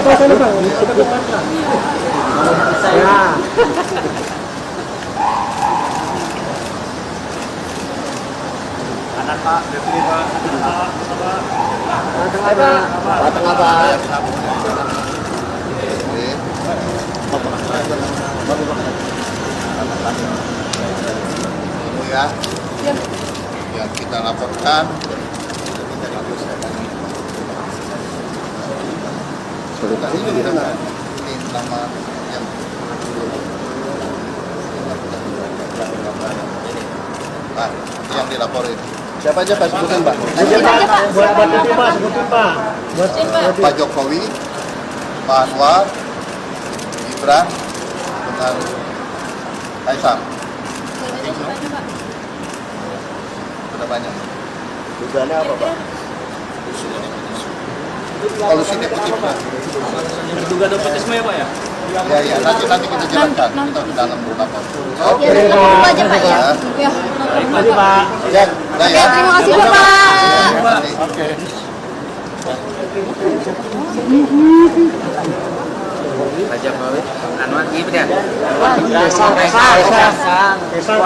Apa sana Bang? Kita depan Bang. Ya. Kanan Pak, deputi Pak. Tengah Pak. Tengah Pak. Ini ya, yang kita laporkan. Tadi ini kita nggak ini nama yang yang dilaporin. Siapa aja Pak sebutin Pak? Aja Pak. Buat itu Pak, sebutin Pak. Pak Jokowi, Pak Anwar, Gibran, dengan Kaisang. Sudah banyak. Tujuannya apa Pak? Kolusi nepotisme. Terduga nepotisme ya Pak ya? Ya, nanti kita jelaskan. Kita ke dalam beberapa. Oke, Ya, Pak. aja Pak ya. Ya. Mari Pak. Ya, udah ya. Terima kasih Bapak. Oke. Pak Jokowi, Anwar Gibran. Kesang.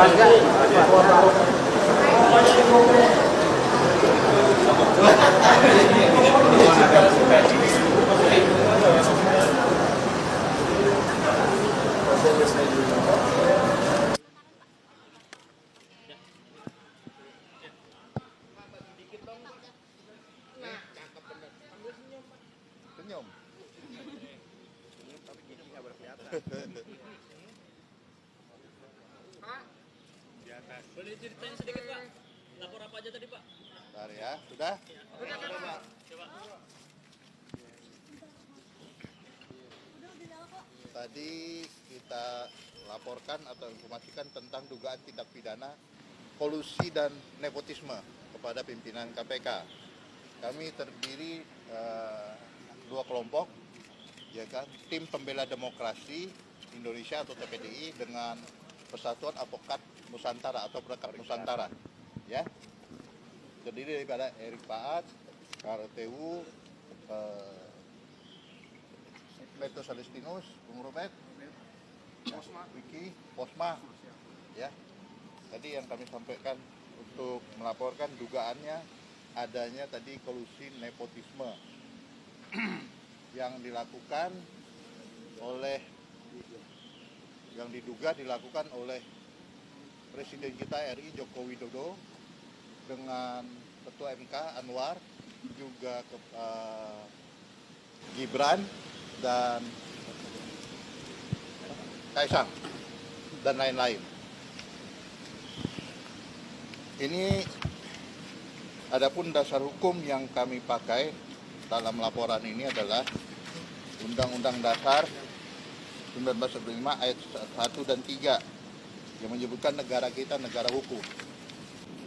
Senyum. Boleh ceritain sedikit Pak? Lapor apa aja tadi Pak? Bentar ya, sudah? Tadi kita laporkan atau informasikan tentang dugaan tindak pidana kolusi dan nepotisme kepada pimpinan KPK. Kami terdiri dua kelompok, ya kan, tim pembela demokrasi Indonesia atau TPDI dengan Persatuan Advokat Nusantara atau Perkat Nusantara, ya, terdiri daripada Erik Paat, KRTU, Beto Salestinus, Bung Robert, Wiki, Posma, ya. Tadi yang kami sampaikan untuk melaporkan dugaannya adanya tadi kolusi nepotisme yang dilakukan oleh yang diduga dilakukan oleh Presiden kita RI Joko Widodo dengan Ketua MK Anwar, juga Gibran dan Kaisang dan lain-lain. Ini adapun dasar hukum yang kami pakai dalam laporan ini adalah Undang-Undang Dasar 1945 ayat 1 dan 3 yang menyebutkan negara kita negara hukum.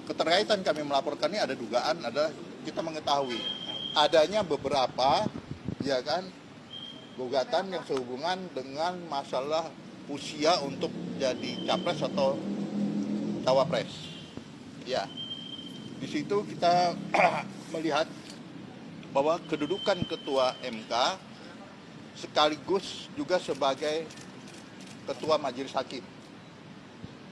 Keterkaitan kami melaporkan ini ada dugaan, ada kita mengetahui adanya beberapa, ya kan, gugatan yang sehubungan dengan masalah usia untuk jadi capres atau cawapres. Ya, di situ kita melihat bahwa kedudukan Ketua MK sekaligus juga sebagai Ketua Majelis Hakim.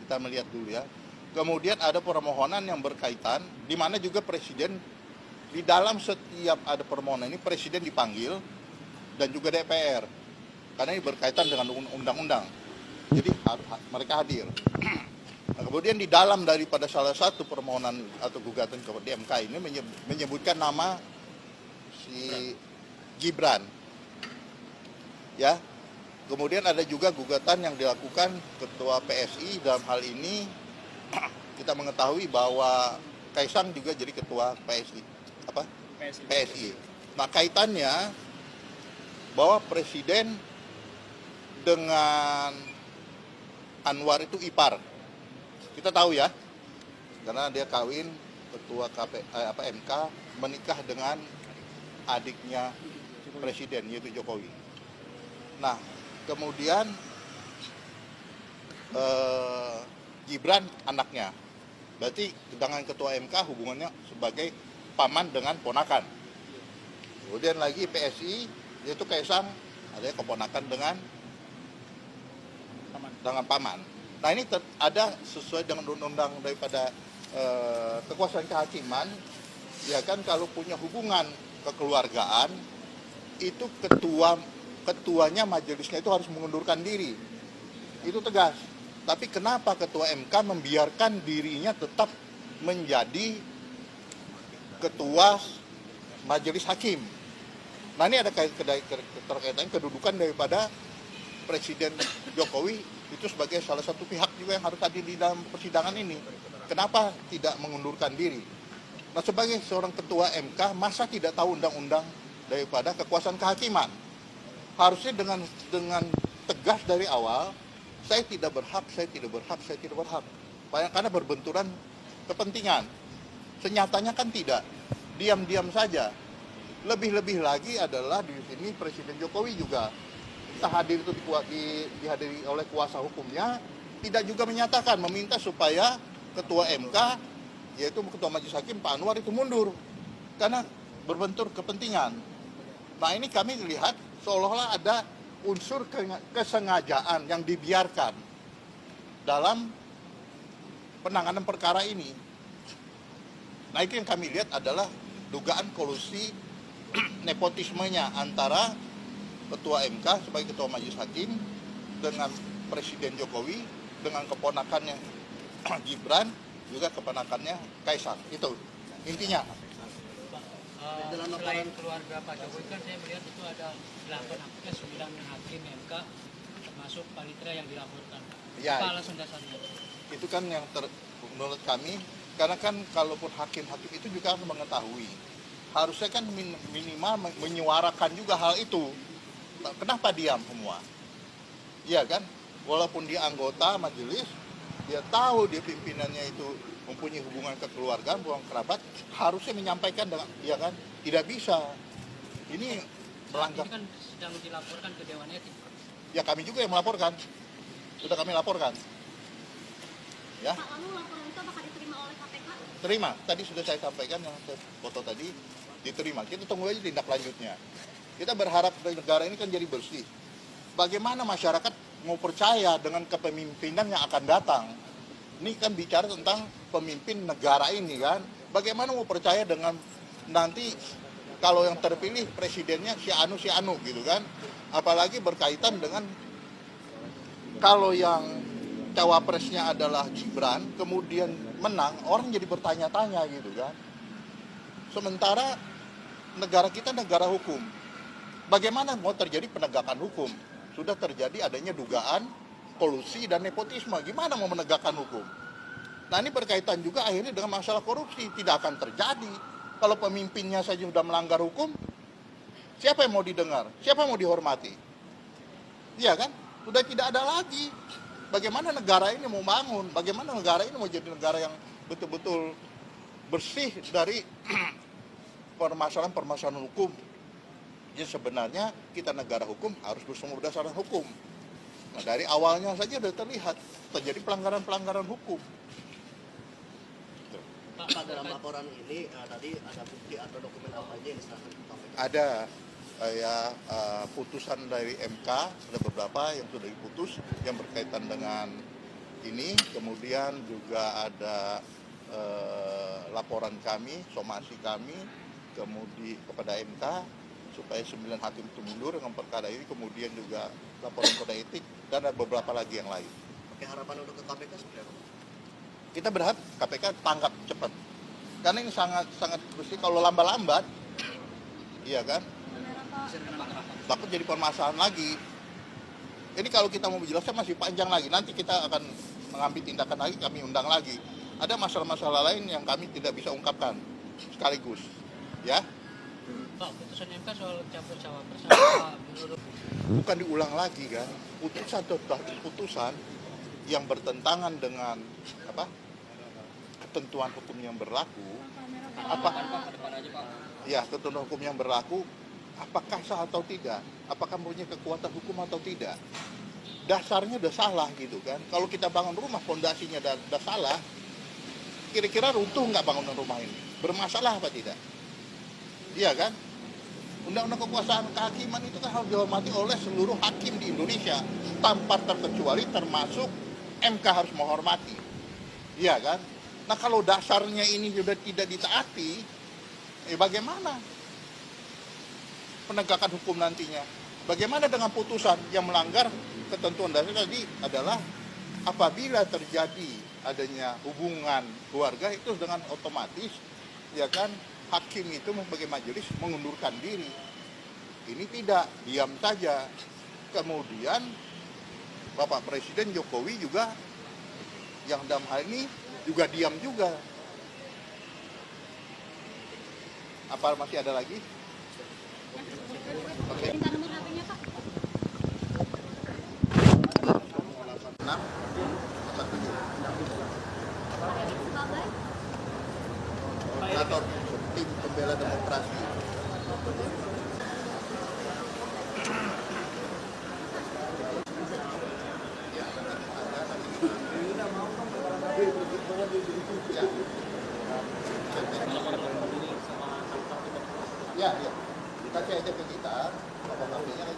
Kita melihat dulu ya. Kemudian ada permohonan yang berkaitan, di mana juga Presiden di dalam setiap ada permohonan ini Presiden dipanggil dan juga DPR, karena ini berkaitan dengan undang-undang. Jadi mereka hadir. Nah, kemudian di dalam daripada salah satu permohonan atau gugatan ke MK ini menyebutkan nama si Gibran. Ya. Kemudian ada juga gugatan yang dilakukan Ketua PSI, dalam hal ini kita mengetahui bahwa Kaisang juga jadi Ketua PSI. Apa? PSI. Nah, kaitannya bahwa Presiden dengan Anwar itu ipar. Kita tahu ya, karena dia kawin Ketua MK menikah dengan adiknya Presiden, yaitu Jokowi. Nah, kemudian Gibran anaknya, berarti dengan Ketua MK hubungannya sebagai paman dengan ponakan. Kemudian lagi PSI yaitu Kaisang, ada keponakan dengan paman. Nah ini ada sesuai dengan undang-undang daripada kekuasaan kehakiman, ya kan, kalau punya hubungan kekeluargaan itu ketuanya majelisnya itu harus mengundurkan diri, itu tegas. Tapi kenapa ketua MK membiarkan dirinya tetap menjadi ketua majelis hakim? Nah ini ada terkaitan kedudukan daripada Presiden Jokowi itu sebagai salah satu pihak juga yang harus hadir di dalam persidangan ini. Kenapa tidak mengundurkan diri? Nah sebagai seorang ketua MK, masa tidak tahu undang-undang daripada kekuasaan kehakiman? Harusnya dengan tegas dari awal, saya tidak berhak. Karena berbenturan kepentingan. Senyatanya kan tidak, diam-diam saja. Lebih-lebih lagi adalah di sini Presiden Jokowi juga kita hadir itu dihadiri oleh kuasa hukumnya, tidak juga menyatakan, meminta supaya ketua MK, yaitu ketua majelis hakim Pak Anwar itu mundur karena berbentur kepentingan. Nah ini kami lihat seolah-olah ada unsur kesengajaan yang dibiarkan dalam penanganan perkara ini. Nah itu yang kami lihat adalah dugaan kolusi nepotismenya antara ketua MK sebagai ketua majelis hakim dengan Presiden Jokowi, dengan keponakannya Gibran, juga keponakannya Kaisang. Itu intinya. Selain keluarga Pak Jokowi kan saya melihat itu ada 9 hakim MK termasuk panitera yang dilaporkan. Ya, apa alasan dasarnya? Itu kan yang menurut kami, karena kan kalaupun hakim-hakim itu juga harus mengetahui, harusnya kan minimal menyuarakan juga hal itu. Kenapa diam semua? Iya kan? Walaupun dia anggota majelis, dia tahu dia pimpinannya itu mempunyai hubungan kekeluargaan, hubungan kerabat, harusnya menyampaikan dengan, ya kan? Tidak bisa. Ini melanggar. Ini kan sedang dilaporkan ke Dewan Etik. Ya kami juga yang melaporkan. Sudah kami laporkan. Ya. Pak, lalu laporan itu apakah diterima oleh KPK? Terima. Tadi sudah saya sampaikan yang foto tadi diterima. Kita tunggu aja tindak lanjutnya. Kita berharap negara ini kan jadi bersih. Bagaimana masyarakat mau percaya dengan kepemimpinan yang akan datang? Ini kan bicara tentang pemimpin negara ini kan. Bagaimana mau percaya dengan nanti kalau yang terpilih presidennya si anu gitu kan. Apalagi berkaitan dengan kalau yang cawapresnya adalah Gibran, kemudian menang, orang jadi bertanya-tanya gitu kan. Sementara negara kita negara hukum. Bagaimana mau terjadi penegakan hukum? Sudah terjadi adanya dugaan kolusi dan nepotisme. Gimana mau menegakkan hukum? Nah ini berkaitan juga akhirnya dengan masalah korupsi. Tidak akan terjadi. Kalau pemimpinnya saja sudah melanggar hukum, siapa yang mau didengar? Siapa yang mau dihormati? Iya kan? Sudah tidak ada lagi. Bagaimana negara ini mau bangun? Bagaimana negara ini mau jadi negara yang betul-betul bersih dari permasalahan-permasalahan hukum? Jadi sebenarnya kita negara hukum harus bersumber berdasarkan hukum. Nah, dari awalnya saja sudah terlihat terjadi pelanggaran-pelanggaran hukum. Pak, dalam laporan ini tadi ada bukti atau dokumen apa aja yang diserahkan ke KPK? Ada putusan dari MK, ada beberapa yang sudah diputus yang berkaitan dengan ini. Kemudian juga ada laporan kami, somasi kami, kemudian kepada MK supaya 9 hakim itu mundur dengan perkara ini, kemudian juga laporan kode etik dan ada beberapa lagi yang lain. Oke, harapan untuk ke KPK seperti apa? Kita berharap KPK tangkap cepat. Karena ini sangat bersih. Kalau lambat-lambat, iya kan? Takut jadi permasalahan lagi. Ini kalau kita mau menjelaskan masih panjang lagi. Nanti kita akan mengambil tindakan lagi, kami undang lagi. Ada masalah-masalah lain yang kami tidak bisa ungkapkan sekaligus. Ya. Pak, putusan MK soal capres-cawapres menurut Bukan diulang lagi kan? Putusan yang bertentangan dengan ketentuan hukum yang berlaku. Ya, ketentuan hukum yang berlaku, apakah sah atau tidak? Apakah mempunyai kekuatan hukum atau tidak? Dasarnya udah salah gitu kan. Kalau kita bangun rumah, fondasinya udah salah, kira-kira runtuh nggak bangunan rumah ini? Bermasalah apa tidak? Iya kan? Undang-undang kekuasaan kehakiman itu kan harus dihormati oleh seluruh hakim di Indonesia tanpa terkecuali, termasuk MK harus menghormati. Iya kan? Nah kalau dasarnya ini sudah tidak ditaati, bagaimana penegakan hukum nantinya? Bagaimana dengan putusan yang melanggar ketentuan dasar tadi adalah apabila terjadi adanya hubungan keluarga itu dengan otomatis ya kan hakim itu sebagai majelis mengundurkan diri. Ini tidak, diam saja. Kemudian Bapak Presiden Jokowi juga yang dalam hal ini juga diam juga. Apa masih ada lagi? Oke. Minta nomor HP-nya, Pak. 6 Bapak. Koordinator tim pembela demokrasi. Ya, ya. Kasih aja ke kita, apa namanya